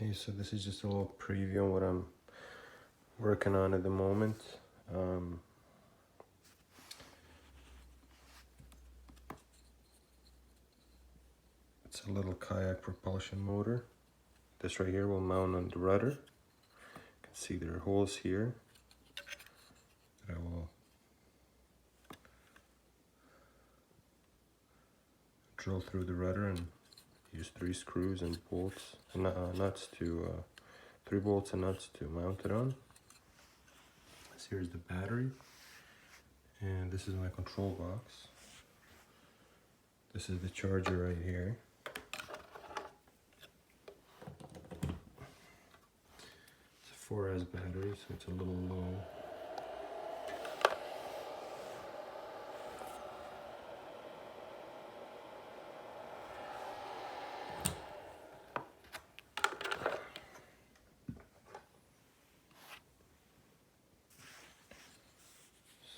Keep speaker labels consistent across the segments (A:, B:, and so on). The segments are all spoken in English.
A: Okay, so this is just a little preview on what I'm working on at the moment. It's a little kayak propulsion motor. This right here will mount on the rudder. You can see there are holes here that I will drill through the rudder and use 3 screws and bolts and nuts to 3 bolts and nuts to mount it on. So here's the battery, and this is my control box. This is the charger right here. It's a 4S battery, so it's a little low.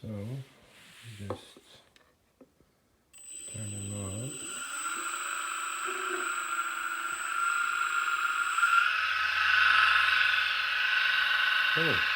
A: So just turn it on. Oh.